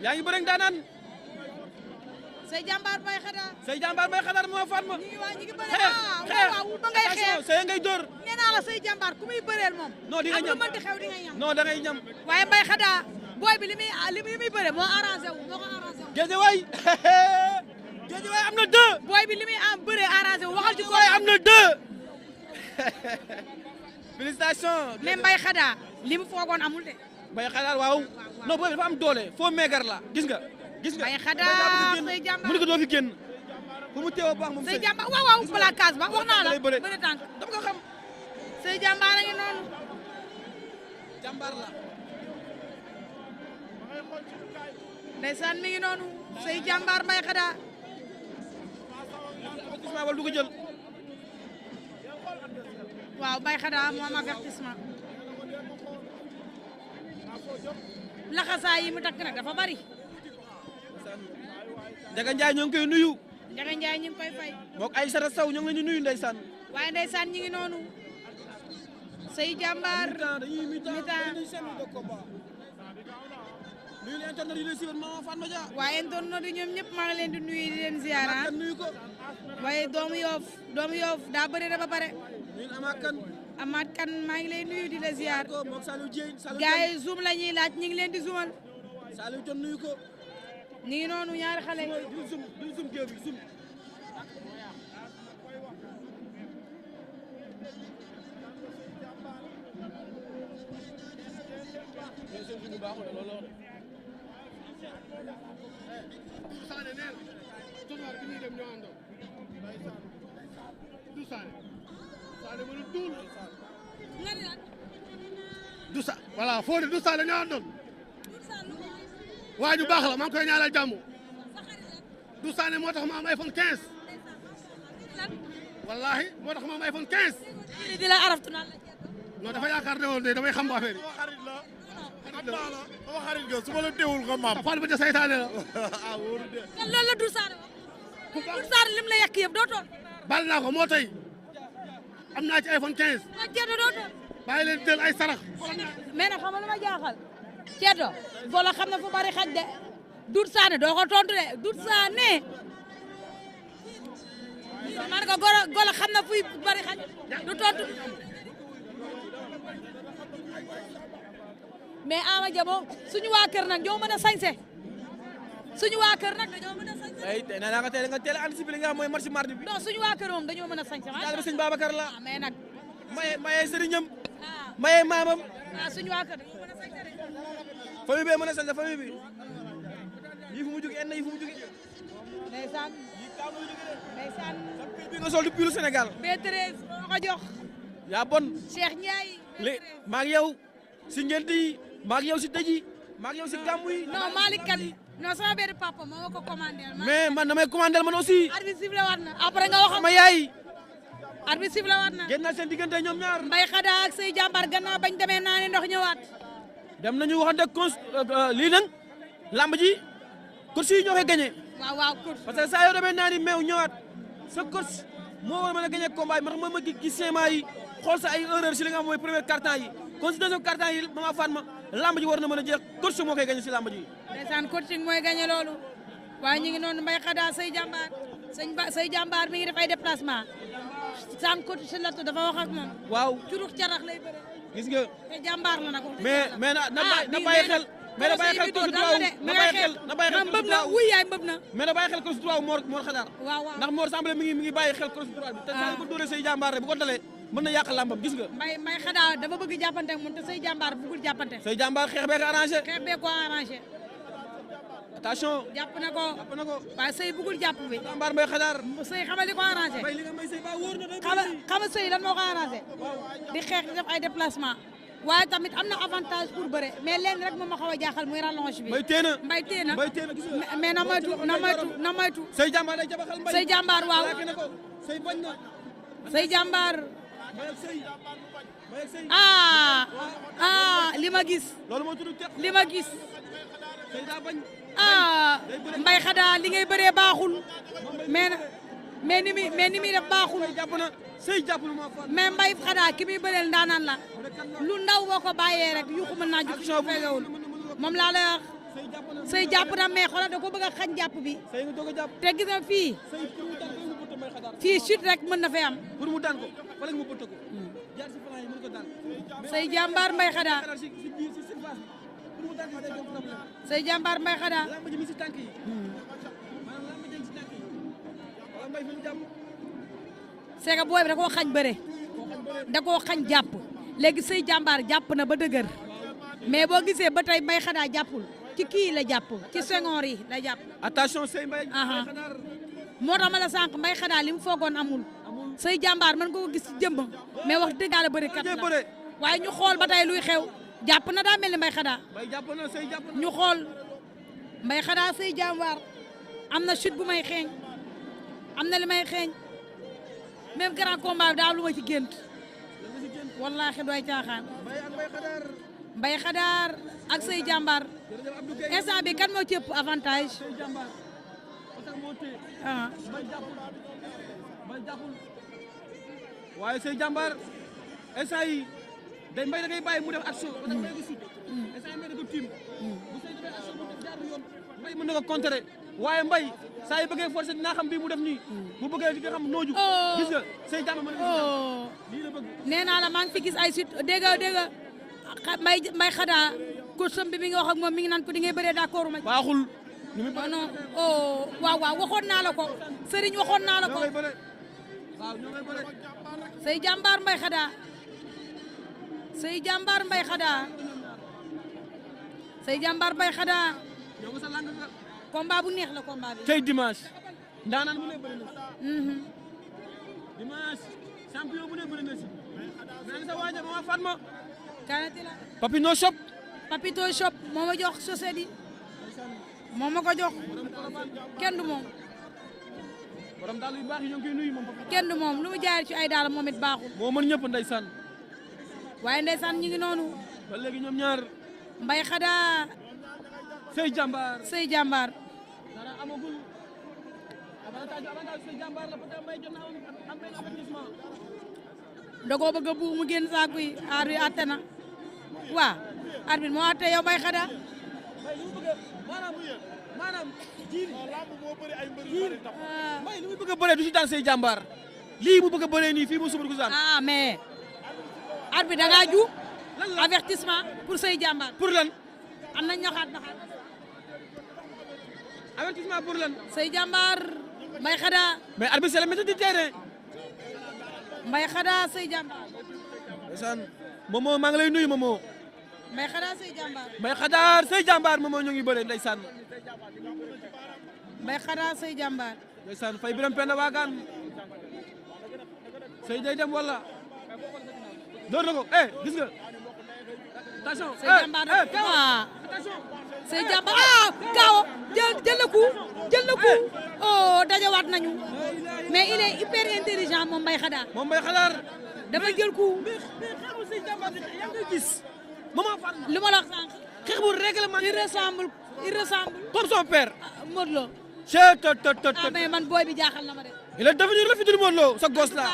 yaa ngi bëre daanaan. say jàmbaar bay xada. say jàmbaar bay xada moo faat ma. ñu ngi bëre xeex waaw ba ngay xeex. say ngay dóor. nee naa la say jàmbaar ku muy bëreel moom. non di nga ñam am lu mënti xew di nga ñam. non da ngay ñam. waaye bay xada booy bi li muy bëre moo arrangé wu moo ko arrangé wu. Géejawaay Géejawaay am na 2. booy bi li muy am bëre arrangé wu waxal ci ko am na 2. félicitations. mais mbay xada li mu foogoon amul de. mbay xada waaw non booy bi dafa am doole foo meegar la gis nga. gis nga mbay xada say jàmbaar mu ne ko doo fi génn fu mu teew a baax moom say jàmbaar waaw waaw balaa kaas ba wax naa la bëre tànk dama ko xam. say jàmbaar a ngi noonu. jàmbaar la. ndeysaan mi ngi noonu say jàmbaar mbay xada. avertissement wala du ko jël. waaw mbay xada moo am avertissement. laxasaa yi mu takk nag dafa bari. Njaga Njaay ñoo ngi koy nuyu. Njaga Njaay ñu ngi koy fay. moog ay sara saw ñoo ngi leen di nuyu ndeysaan. waaye ndeysaan ñi ngi noonu. say jàmbaar dañuy mi-temps nuyu leen internet yi leen si Mama Fatma Dia. waaye internet yi ñoom ñëpp maa ngi leen di nuyu di leen ziara. nuyu ko. waaye doomu yoof daa bëri na ba pare. nuyu Amath Kane. maa ngi lay nuyu di la ziar. moog Saliou Dieng. gars yi zoom la ñuy laaj ñu ngi leen di zoomal. Saliou Dieng nuyu ko. ñu ngi noonu ñaari xale. du zoom géew bi zoom. du sa voilà foo de du sa la ñoo àndoon waa ju baax la maa ngi koy ñaanal jàmm du saane moo tax ma am iPhone 15 wallahi moo tax ma am iPhone 15 di la araftu naan la non dafa yaakaar ne woon de damay xam bu affaire yi sama xarit nga su ma la teewul nga maam Fall ba ca saytaane la ah wóoru de kan loolu la Dour Sané wax Dour Sané lim la yàq yëpp doo toon bal naa ko moo tey am naa ci iPhone 15 ma Ceddo doo toon bàyyi leen jël ay sarax mais nag xam nga lu ma jaaxal Ceddo foo la xam ne fu bari xaj de Dour Sané doo ko tontu de Dour Sané man ko golo xam na fuy bari xaj du tontu mais Ama Dia moom suñu waa kër nag ñoo mën a sañse suñu waa kër nag dañoo mën a sañse ay nee naa nga teel a anticiper li nga xam mooy marché mardi bi. non suñu waa kër moom dañoo mën a sañse daal ba sëñ Babacar la. mais nag maye sëriñam. maye maamam. suñu waa kër dañoo mën a sañse de famille bee mën a sañse famille bi. yii fu mu jógee enn yi fu mu jógee. ndeysaan ndeysaan bi nga sol du pilu Sénégal. B13 moo ko jox yaa bon. Cheikh Ndiaye maa ngi yow si ngent yi maa ngi yow si dëj yi maa ngi yow si gàmmu yi. non Malick Kane non sama benn papa moo ma ko commandé mais man damay commandé man aussi. arbitre sifflé waat na après nga wax sama yaay. arbitre sifflé waat na génn na seen diggante ñoom ñaar. Mbaye Khada ak say jàmbaar gannaaw bañ demee naa ne ndox ñëwaat dem nañu waxante lii nag lamb ji course yi ñoo koy gagné. waaw waaw course parce que saa yoo demee naa ni meew ñëwaat sa course moo war a mën a gagné combat yi ma gis sément yi xool sa ay erreur si li nga xam mooy premier quart-temps yi kon si deuxième quart-temps yi Mama Fatma lamb ji war na mën a jeex course moo koy gagné si lamb ji. ndeysaan coaching mooy gagné loolu waaye ñu ngi noonu Mbaye Khada say jàmbaar say jàmbaar mi ngi def ay déplacement saan coach si lattu dafa wax ak moom. waaw curux carax lay bëre. gis nga. te jàmbaar la nag. mais na bàyyi xel. mais na bàyyi xel course droit na bàyyi xel course droit wuy yaay mbëb na. mais na bàyyi xel course droit Mor Xadaar. waaw waaw ndax Mor Samb mi ngi bàyyi xel course droit bi. te saa ko dóoree say jàmbaar rek bu ko dalee mën na yàq lambam gis nga. Mbaye Khada dafa bëgg jàppante ak moom te say jàmbaar bëggul jàppante. say jàmbaar xeex bee ko arrangé. xeex bee ko arrangé. attention. jàpp na ko waaye sëy bëggul jàpp bi. jàmbaar Mbaye Khadaar. sëy xamal li ko arrangé. bay li nga may sëy ba wóor na xamal sëy lan moo ko arrangé. di xeex di def ay déplacement. waaye tamit am na avantage pour bëre mais leen rek moom ma xaw a jaaxal muy rallonge bi. Mbaye téena Mbaye téena gis nga. mais na moytu. say jàmbaar day jabaxal Mbaye. say jàmbaar waaw. say bañ na. say jàmbaar. li ma gis. loolu moo tudd teq. li ma gis. say daa bañ. Mbaye Khada li ngay bëree baaxul. mais ni muy def baaxul. jàpp na say jàpp na mais Mbaye Khada ki muy bëreel ndaanaan la. lu ndaw boo ko bàyyee rek yu ko mën naa jug fegewul moom laa lay wax sëy jàpp na mais xoolal da ko bëgg a xañ jàpp bi sëy nga doog a jàpp te gis nga fii sëy pour mu daan ko mu bëtt may xadaar fii chute rek mën na fay am pour mu daan ko fa la mu bëtt ko jaar si plan yi mën ko daan sëy jàmbaar mbay xadaa si surface bi pour mu daan ko day doon problème sëy jàmbaar mbay xadaa lamb ji mi si tànk yi maanaam lamb ji si tànk yi wala mbay fi mu jàpp c'est que booy bi da koo xañ bëre da koo xañ jàpp léegi sëy jàmbaar jàpp na ba dëgër mais boo gisee ba tey mbay xadaa jàppul ci kii la jàpp ci sengoor yi la jàpp attention sëy mbay xadaar moo tax ma la sànq mbay xadaa li mu foogoon amul sëy jàmbaar mën nga ko gis ci jëmm mais wax dëgg yàlla bëri kat la waaye ñu xool ba tey luy xew jàpp na daa mel ni mbay xadaa mbay jàpp na sëy jàpp na ñu xool mbay xadaa sëy jàmbaar am na chute bu may xeeñ am na li may xeeñ même grand combat bi daa am lu ma ci gént wallaahi doy caaxaan mbay xadaar ak sëy jàmbaar instant bi kan moo ci ëpp avantage ah waaye sëy jàmbaar instant yi day mbay da ngay bàyyi mu def action parce que mbay nga sut instant yi mbay da ko tiim bu sëy defee action bu jaarul yoon mbay mën na ko contrer waaye mbay saa yi bëggee forcer dinaa xam bii mu def nii bu bëggee di nga xam nooju gis nga sëy jàmbaar mën na lii la bëgg nee naa la maa ngi fi gis ay suite dégg nga mbay xadaa coacham bi mi ngi wax ak moom mi ngi naan ko di ngay bëree d'accord ma baaxul non oh waaw waxoon naa la ko Serigne waxoon naa la ko sëy jàmbaar mbay xadaa sëy jàmbaar mbay xadaa sëy jàmbaar mbay xadaa combat bu neex la combat bi tey dimanche ndaanaan bu ne bëri na dimanche champion bu ne bëri na si naan sa waaja mama Fatma kanati la Papino Shop Papito Shop moo ma jox chaussette yi moo ma ko jox kenn du moom borom daal yu baax yi ñoo ngi koy nuyu moom kenn du moom lu mu jaay ci ay daal moom it baaxul moo mën ñëpp ndeysaan waaye ndeysaan ñu ngi noonu ba léegi ñoom ñaar mbay xadaa sëy jàmbaar sëy jàmbaar dara amagul avantage sëy jàmbaar la peut-être mbay jot na am benn avertissement da koo bëgg a buux mu génn saako yi aar bi atte na waaw arbitre moo atte yow mbay xadaa mbay li mu bëgg maanaam jiiri mbay li mu bëgg a bëree du si daan sëy jàmbaar lii mu bëgg a bëree nii fii mu subur kusaan ah mais arbitre da ngaa juum avertissement pour sëy jàmbaar pour lan am na ñaxaat avertissement pour lan sëy jàmbaar mbay xadaa mais arbitre c'est le maître du terrain mbay xadaa sëy jàmbaar ndeysaan Momo maa ngi lay nuyu Momo mbay xadaa sëy jàmbaar mbay xadaar sëy jàmbaar Momo ñu ngi bëre ndeysaan mbay xadaa sëy jàmbaar ndeysaan fay biram penda waagaan sëy day dem wala door na ko gis nga attention sëy jàmbaar sëy jàmbaar kaawo jël na ku oh dajawaat nañu mais il est hyper intelligent moom mbay xadaa moom mbay xadaar dafa jël ku mais xeexu sëy jàmbaar yaa ngi gis Maman Fatma lu ma la wax sànq xeex bu règlement il ressemble comme son père Modou Lo mais man booy bi jaaxal na ma de il est devenu le futur Modou Lo sa gosse la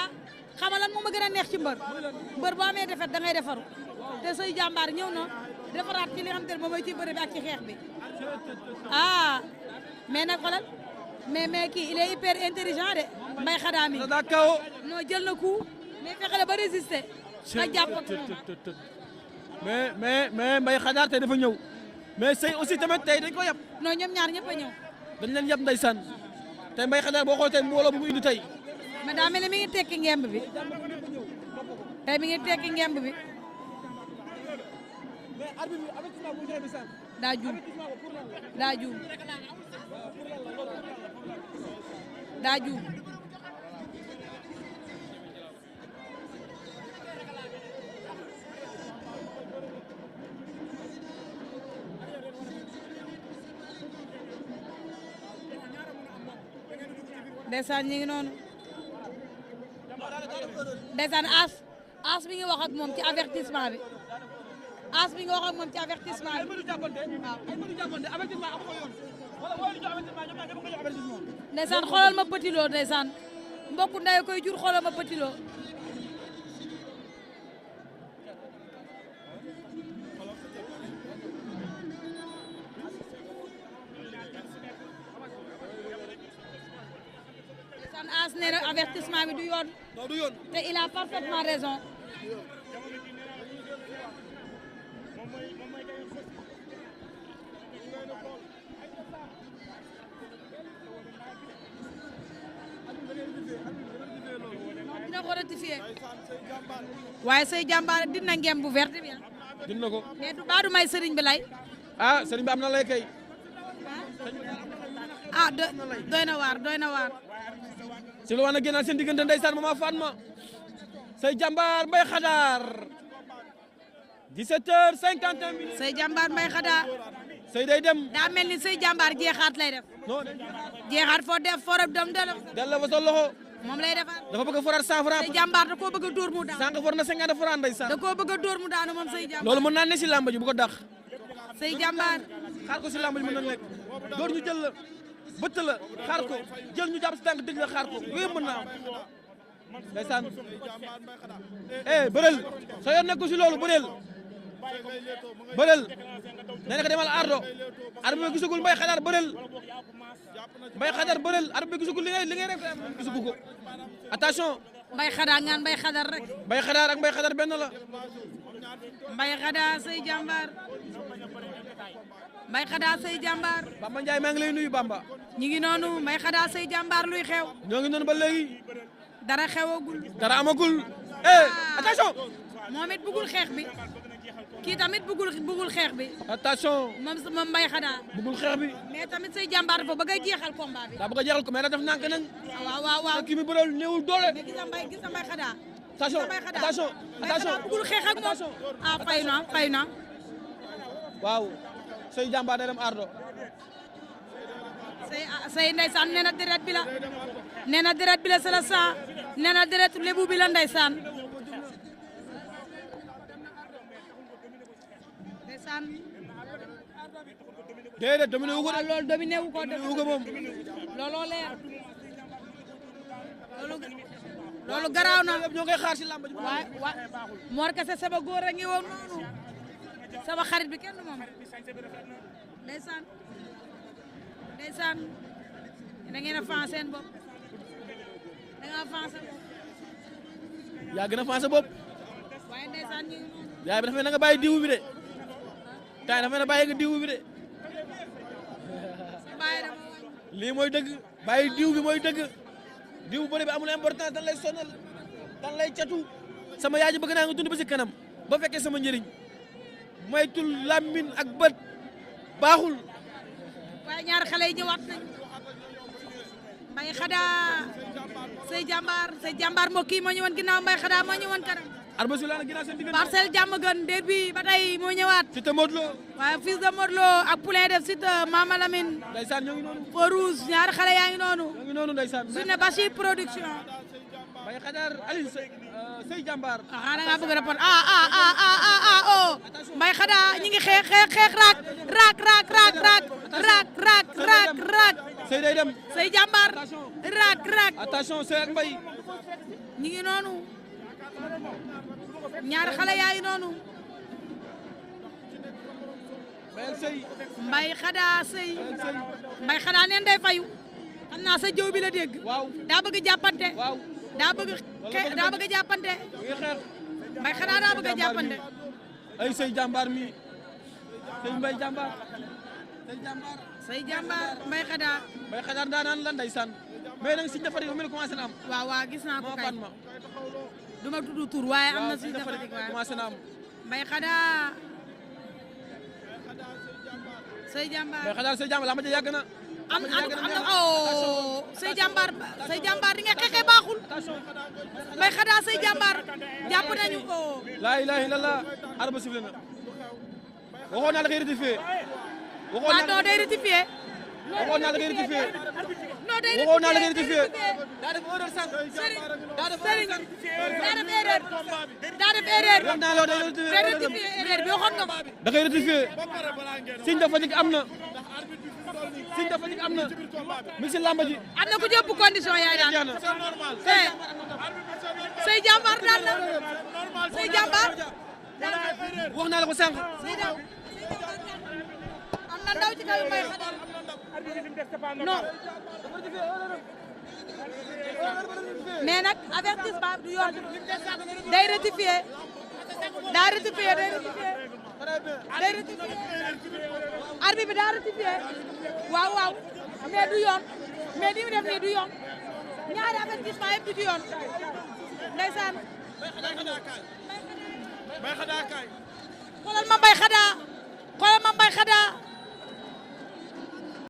xam nga lan moo ma gën a neex ci mbër boo amee defet da ngay defaru te sëy jàmbaar ñëw na defaraat ci li xam te ne moom mooy ci bëre bi ak ci xeex bi mais nag xoolal mais kii il est hyper intelligent de mbay xadaa mi daa kaw non jël na coup mais fexe la ba résister nga jàpp ak mais mbay xadaar tey dafa ñëw mais sëy aussi tamit tey dañ ko yab non ñoom ñaar ñëpp a ñëw dañ leen yab ndeysaan tey mbay xadaar boo xoolee tey mbooloo bu mu indi tey mais daa mel ni mi ngi tekki ngemb bi tey mi ngi tekki ngemb bi daa juum daa juum daa juum ndeysaan ñi ngi noonu ndeysaan as bi ngi wax ak moom ci avertissement bi as bi nga wax ak moom ci avertissement bi ndeysaan xoolal ma Petit Lo ndeysaan mbokku ndey koy jur xoolal ma Petit Lo San As nee na avertissement bi du yoon. non du yoon. te il a parfaitement raison. dina ko ratifié. waaye say jàmbaar dina ngem bu verte bi dina ko. mais du baa du may sëriñ bi lay. ah sëriñ bi am na lay kay. ah doy na waar doy na waar. si lu wax na génnaat seen diggante ndeysaan Mama Fatma say jàmbaar Mbaye Khadar 17h51. say jàmbaar Mbaye Khadar. say day dem. daa mel ni say jàmbaar jeexaat lay def. non jeexaat foo def foo dem delloo. delloo fa sa loxo. moom lay defaat. dafa bëgg a foraat 100 francs. say jàmbaar da koo bëgg a dóor mu daanu. sànq for na 50 francs ndeysaan. da koo bëgg a dóor mu daanu moom say jàmbaar. loolu mën naa ne si làmb ji bu ko dàq. say jàmbaar. xaar ko si làmb ji mën na nekk. dóor ñu jël la bëtt la xaar ko jël ñu jàpp si tànk dëgg la xaar ko yooyu mën naa am. ndeysaan bëreel sa yoon nekku si loolu bëreel nee na ko demal ardo ardo bi gisagul Mbaye Khadar bëreel Mbaye Khadar bëreel ardo bi gisagul li ngay def gisagu ko attention. Mbaye Khadar ngaan Mbaye Khadar rek. Mbaye Khadar ak Mbaye Khadar benn la. Mbaye Khadar say jàmbaar. Mbaye Khadar say jàmbaar. Bamba Ndiaye maa ngi lay nuyu Bamba. ñu ngi noonu Mbaye Khadar say jàmbaar luy xew. ñoo ngi noonu ba léegi. dara xewagul. dara amagul. attention. moom it bëggul xeex bi. kii tamit bëggul xeex bi. attention. moom Mbaye Khadar. bëggul xeex bi. mais tamit say jàmbaar dafa bëgg a jeexal combat bi. daa bëgg a jeexal ko mais da def nànk nañ. waaw. kii mi bëral néewul doole. mais gis nga Mbaye Khadar. attention. bëggul xeex ak moom. fay na. waaw. say jàmbaar day dem ardo. say ndeysaan nee na deret bi la. nee na deret bi la c'est le sang. nee na deret lébu bi la ndeysaan. ndeysaan. déedéet dominé wu ko de. loolu dominé wu ko moom. looloo leer. loolu garaaw na. ñoo koy xaar si làmb ji. waay Mor Kase sama góor a ngi woon noonu. sama xarit bi kenn moom. ndeysaan. da ngeen a fan seen bopp. da nga fan sa bopp. yaa gën a fan sa bopp. waaye ndeysaan ñu ngi noonu. yaay bi dafa mel na nga bàyyi diwu bi de. tay dafa mel na bàyyi nga diwu bi de. bàyyi dama wañ. lii mooy dëgg. bàyyi diw bi mooy dëgg. diw bëri bi amul importance dan lay sonal. dan lay catu. sama yaay ji bëgg naa nga dund ba si kanam. ba fekkee sama njëriñ. moytul làmmiñ ak bët. baaxul. waaye ñaar xale yi ñëwaat nañu. Mbaye Khadar say jàmbaar mbokk yi moo ñëwoon ginnaaw Mbaye Khadar moo ñëwoon kanam. arba si laa na ginnaaw seen diggante. Parcelles Diamaguène derby ba tey moo ñëwaat. Siteu Modou Lo. waaye fils de Modou Lo ak poulain def Siteu Mama Lamine. ndeysaan ñoo ngi noonu. Feu rouge ñaari xale yaa ngi noonu. ñoo ngi noonu ndeysaan. journée Bachir production. Mbaye Khadar Aliou say jàmbaar. ah da ngaa bëgg a répondre oh Mbaye Khadar ñi ngi xeex raak. Sey day dem. say jàmbaar raak. attention Sey ak Mbaye. ñi ngi noonu. ñaari xale yaa ngi noonu. Mbaye Khadar Sey. Mbaye Khadar neen day fayu. xam naa sa jëw bi la dégg. waaw daa bëgg jàppante. waaw daa bëgg jàppante. Mbaye Khadar daa bëgg jàppante. ay Sey jàmbaar mi. Sey Mbaye jàmbaar. say jàmbaar Mbaye Khadar. Mbaye Khadar daanaan la ndeysaan. mais nag si ñafari mel ni commencé na am. waaw gis naa ko kay. ma du ma tudd tur waaye am na si ñafari commencé na am. Mbaye Khadar. say jàmbaar Mbaye Khadar say jàmbaar laa ma ca yàgg na. am na say jàmbaar di nga xeexee baaxul. Mbaye Khadar say jàmbaar jàpp nañu ko. laa ilaaha illallah arba sifle na. waxoon naa la koy rectifié. non day rectifié. waxoon naa la koy rectifié. non day waxoon naa la koy rectifié. daa def erreur sànq. daa def erreur. wax naa la day rectifié erreur bi waxoon nga ko. da koy rectifié. signe de fatigue am na. signe de fatigue am na. mi ngi si làmb ji. am na ku jëpp condition yaay daan. say jàmbaar daan na. say jàmbaar. wax naa la ko sànq. am na ndaw ci kaw Mbaye Khadar. non. mais nag avertissement du yoon day rectifié daa rectifié day rectifié arbitre bi daa rectifié waaw waaw mais du yoon mais ni mu def nii du yoon ñaari avertissement yëpp du ci yoon ndeysaan Mbaye Khada kaay. xoolal ma Mbaye Khada xoolal ma Mbaye Khada